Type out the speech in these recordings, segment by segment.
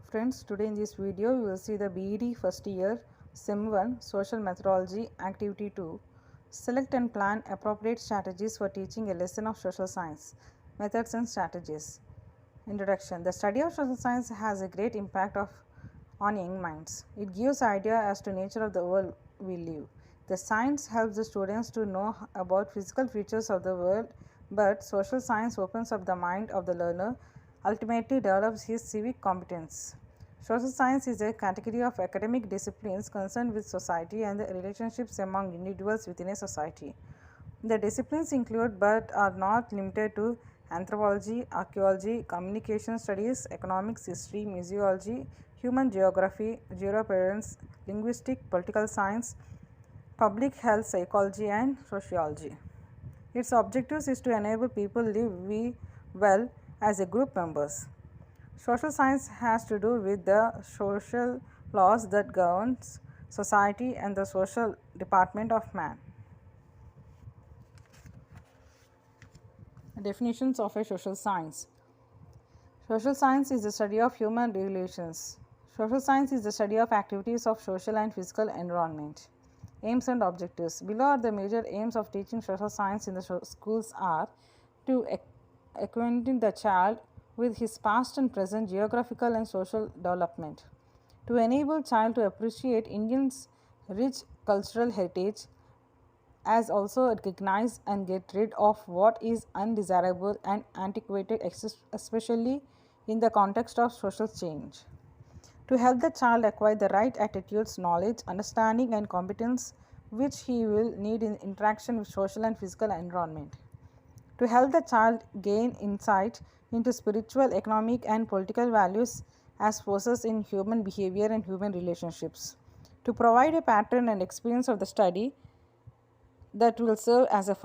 Friends, today in this video you will see the BEd first year Sem 1 Social Methodology Activity 2. Select and plan appropriate strategies for teaching a lesson of social science. Methods and strategies. Introduction. The study of social science has a great impact on young minds. It gives idea as to nature of the world we live. The science helps the students to know about physical features of the world, but social science opens up the mind of the learner, ultimately develops his civic competence. Social science is a category of academic disciplines concerned with society and the relationships among individuals within a society. The disciplines include but are not limited to anthropology, archaeology, communication studies, economics, history, museology, human geography, geoprudence, linguistics, political science, public health, psychology, and sociology. Its objectives is to enable people live well as a group members. Social science has to do with the social laws that governs society and the social department of man. Definitions of a social science. Social science is the study of human relations. Social science is the study of activities of social and physical environment. Aims and objectives. Below are the major aims of teaching social science in the schools are to acquaint the child with his past and present geographical and social development, to enable child to appreciate Indians' rich cultural heritage, as also recognize and get rid of what is undesirable and antiquated, especially in the context of social change, to help the child acquire the right attitudes, knowledge, understanding, and competence which he will need in interaction with social and physical environment, to help the child gain insight into spiritual, economic, and political values as forces in human behavior and human relationships, to provide a pattern and experience of the study that will serve as a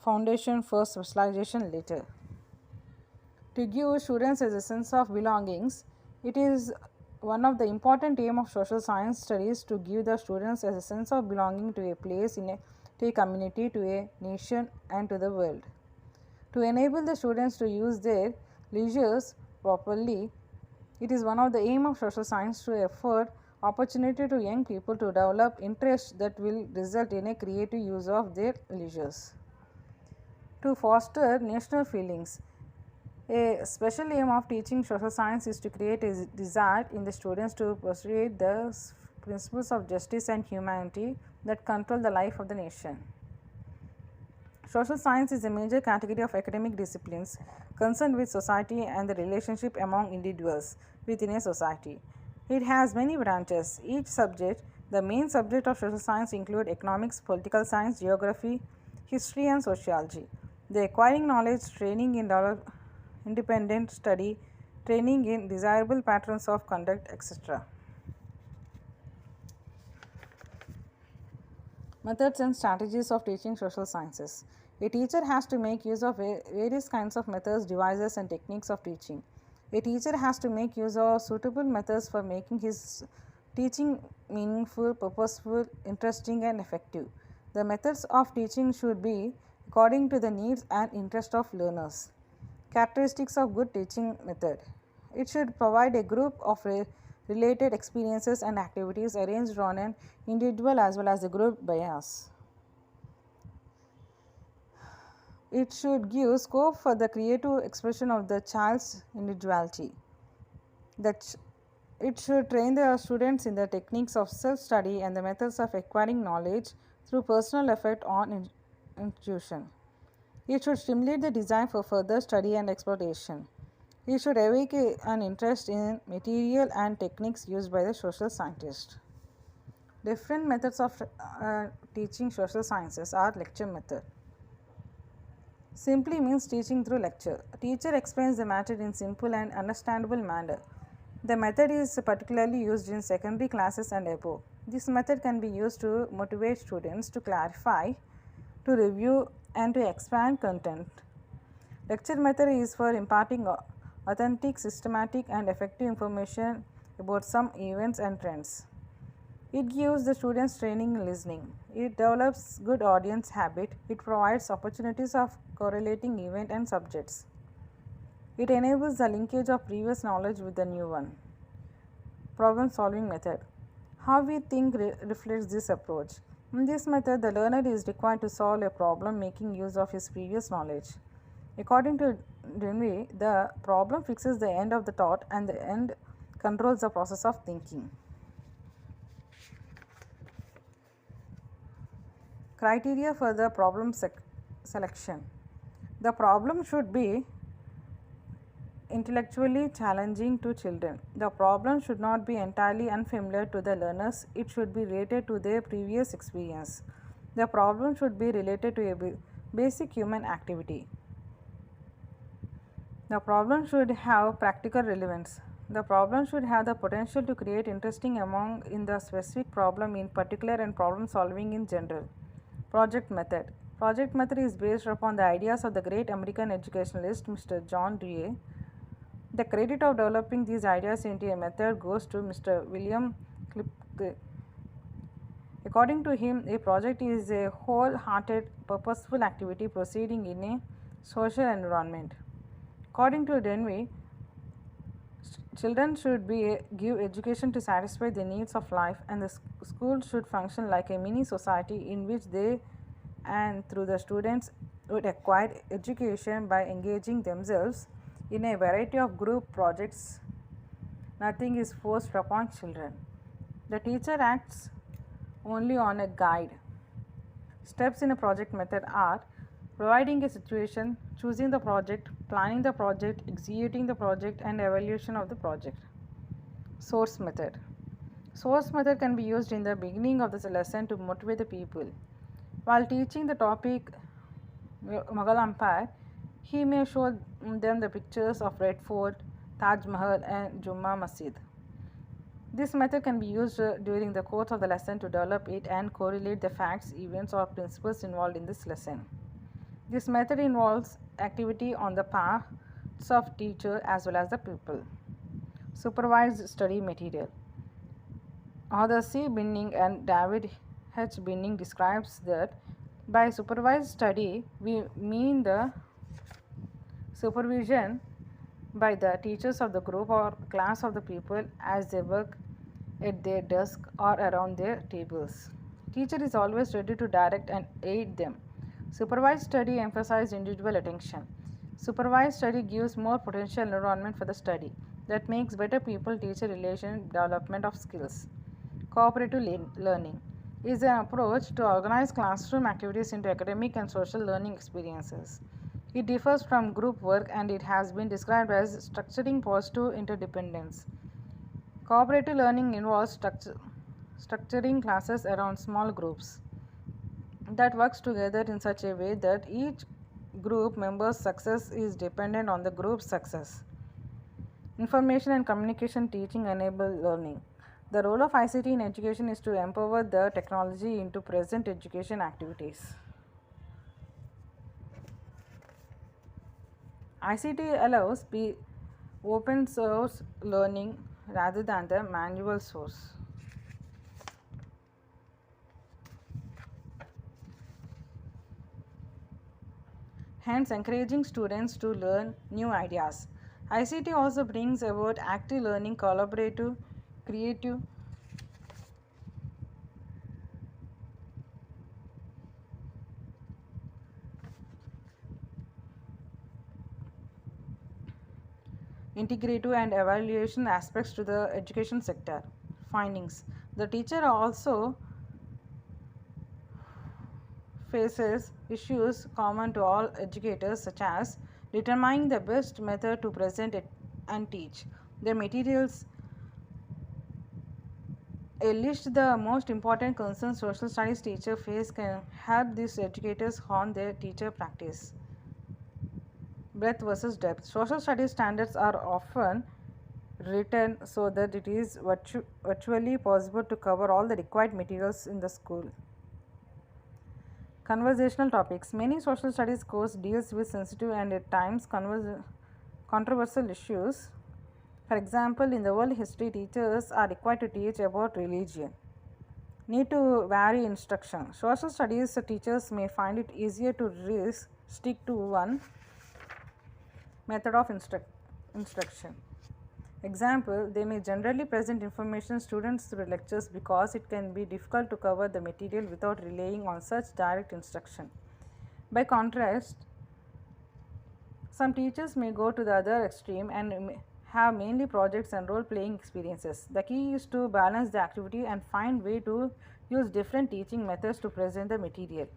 foundation for specialization later. To give students a sense of belongings, it is one of the important aim of social science studies to give the students a sense of belonging to a place, to a community, to a nation, and to the world. To enable the students to use their leisures properly, it is one of the aim of social science to afford opportunity to young people to develop interest that will result in a creative use of their leisures. To foster national feelings, a special aim of teaching social science is to create a desire in the students to pursue the principles of justice and humanity that control the life of the nation. Social science is a major category of academic disciplines concerned with society and the relationship among individuals within a society. It has many branches. Each subject, the main subject of social science include economics, political science, geography, history, and sociology. The acquiring knowledge, training in independent study, training in desirable patterns of conduct, etc. Methods and strategies of teaching social sciences. A teacher has to make use of various kinds of methods, devices, and techniques of teaching. A teacher has to make use of suitable methods for making his teaching meaningful, purposeful, interesting, and effective. The methods of teaching should be according to the needs and interest of learners. Characteristics of good teaching method. It should provide a group of related experiences and activities arranged on an individual as well as a group bias. It should give scope for the creative expression of the child's individuality. It should train the students in the techniques of self-study and the methods of acquiring knowledge through personal effort on institution. It should stimulate the desire for further study and exploration. It should awake an interest in material and techniques used by the social scientist. Different methods of teaching social sciences are lecture method. Simply means teaching through lecture. A teacher explains the matter in simple and understandable manner. The method is particularly used in secondary classes and above. This method can be used to motivate students to clarify, to review, and to expand content. Lecture method is for imparting authentic, systematic, and effective information about some events and trends. It gives the students training in listening. It develops good audience habit. It provides opportunities of correlating event and subjects. It enables the linkage of previous knowledge with the new one. Problem solving method. How we think reflects this approach. In this method, the learner is required to solve a problem making use of his previous knowledge. According to Denby, the problem fixes the end of the thought and the end controls the process of thinking. Criteria for the problem selection. The problem should be intellectually challenging to children. The problem should not be entirely unfamiliar to the learners, it should be related to their previous experience. The problem should be related to a basic human activity. The problem should have practical relevance. The problem should have the potential to create interesting among in the specific problem in particular and problem solving in general. Project method. Project method is based upon the ideas of the great American educationalist Mr. John Dewey. The credit of developing these ideas into a method goes to Mr. William Klipke. According to him, a project is a whole-hearted, purposeful activity proceeding in a social environment. According to Denby, children should give education to satisfy the needs of life, and the school should function like a mini society in which they and through the students would acquire education by engaging themselves in a variety of group projects. Nothing is forced upon children. The teacher acts only on a guide. Steps in a project method are providing a situation, choosing the project, planning the project, executing the project, and evaluation of the project. Source method. Source method can be used in the beginning of the lesson to motivate the people. While teaching the topic Mughal Empire, he may show them the pictures of Red Fort, Taj Mahal, and Jummah Masjid. This method can be used during the course of the lesson to develop it and correlate the facts, events, or principles involved in this lesson. This method involves activity on the parts of teacher as well as the pupil. Supervised study material. Author C. Binning and David H. Binning describes that by supervised study we mean the supervision by the teachers of the group or class of the people as they work at their desk or around their tables. Teacher is always ready to direct and aid them. Supervised study emphasizes individual attention. Supervised study gives more potential environment for the study that makes better people-teacher relation development of skills. Cooperative learning is an approach to organize classroom activities into academic and social learning experiences. It differs from group work and it has been described as structuring positive interdependence. Cooperative learning involves structuring classes around small groups that works together in such a way that each group member's success is dependent on the group's success. Information and communication teaching enable learning. The role of ICT in education is to empower the technology into present education activities. ICT allows open source learning rather than the manual source. Hence encouraging students to learn new ideas. ICT also brings about active learning, collaborative, creative, integrative and evaluation aspects to the education sector. Findings. The teacher also faces issues common to all educators such as determining the best method to present it and teach. The materials a list the most important concerns social studies teacher face can help these educators hone their teacher practice. Breadth versus depth. Social studies standards are often written so that it is virtually possible to cover all the required materials in the school. Conversational topics. Many social studies course deals with sensitive and at times controversial issues. For example, in the world history, teachers are required to teach about religion. Need to vary instruction. Social studies teachers may find it easier to stick to one method of instruction. Example, they may generally present information students through lectures because it can be difficult to cover the material without relying on such direct instruction. By contrast, some teachers may go to the other extreme and have mainly projects and role playing experiences. The key is to balance the activity and find way to use different teaching methods to present the material.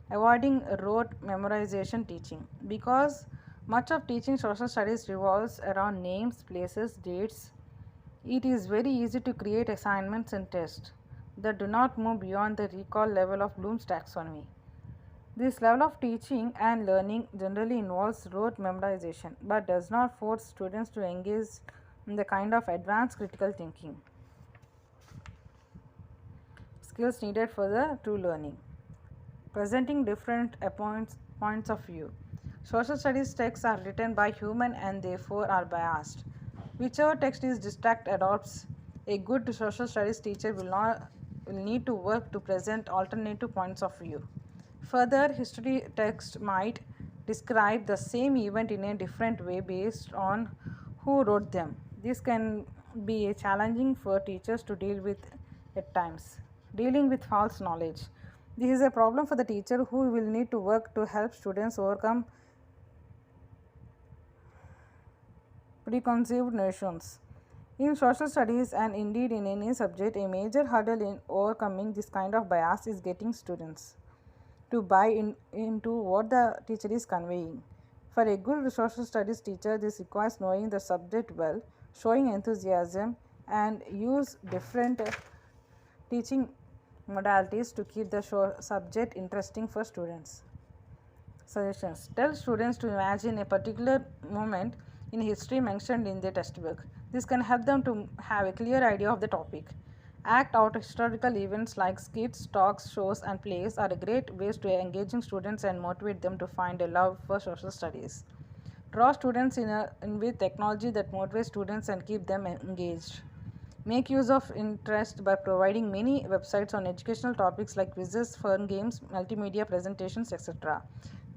Avoiding rote memorization teaching, because much of teaching social studies revolves around names, places, dates. It is very easy to create assignments and tests that do not move beyond the recall level of Bloom's taxonomy. This level of teaching and learning generally involves rote memorization but does not force students to engage in the kind of advanced critical thinking skills needed for the true learning. Presenting different points of view. Social studies texts are written by human and therefore are biased. Whichever text is distract adopts, a good social studies teacher will need to work to present alternative points of view. Further, history text might describe the same event in a different way based on who wrote them. This can be a challenging for teachers to deal with at times. Dealing with false knowledge. This is a problem for the teacher who will need to work to help students overcome preconceived notions. In social studies and indeed in any subject, a major hurdle in overcoming this kind of bias is getting students to buy into what the teacher is conveying. For a good social studies teacher, this requires knowing the subject well, showing enthusiasm, and use different teaching modalities to keep the subject interesting for students. Suggestions: tell students to imagine a particular moment in history mentioned in their textbook. This can help them to have a clear idea of the topic. Act out historical events like skits, talks, shows, and plays are a great ways to engaging students and motivate them to find a love for social studies. Draw students in with technology that motivates students and keep them engaged. Make use of interest by providing many websites on educational topics like quizzes, fun games, multimedia presentations, etc.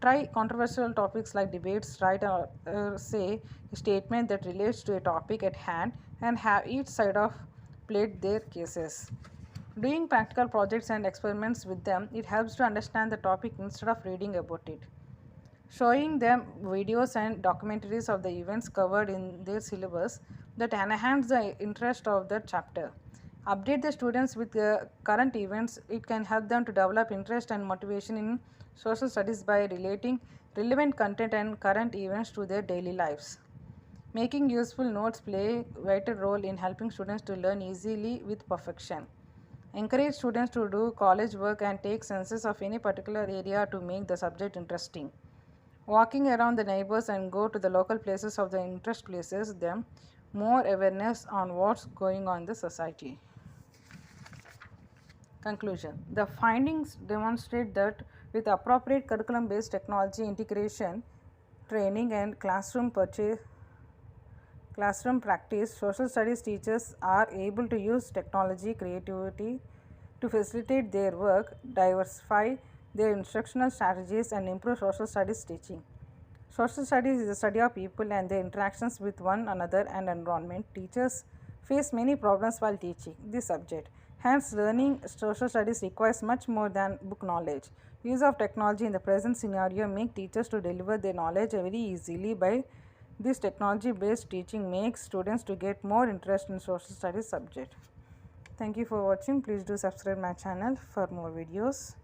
Try controversial topics like debates, write or say a statement that relates to a topic at hand and have each side of plate their cases. Doing practical projects and experiments with them, it helps to understand the topic instead of reading about it. Showing them videos and documentaries of the events covered in their syllabus that enhance the interest of the chapter. Update the students with the current events. It can help them to develop interest and motivation in social studies by relating relevant content and current events to their daily lives. Making useful notes play a vital role in helping students to learn easily with perfection. Encourage students to do college work and take census of any particular area to make the subject interesting. Walking around the neighbors and go to the local places of the interest places them more awareness on what's going on in the society. Conclusion: the findings demonstrate that with appropriate curriculum based technology integration, training, and classroom practice, social studies teachers are able to use technology creativity to facilitate their work, diversify their instructional strategies, and improve social studies teaching. Social studies is the study of people and their interactions with one another and environment. Teachers face many problems while teaching this subject. Hence, learning social studies requires much more than book knowledge. Use of technology in the present scenario make teachers to deliver their knowledge very easily. By this technology based teaching makes students to get more interest in social studies subject. Thank you for watching. Please do subscribe my channel for more videos.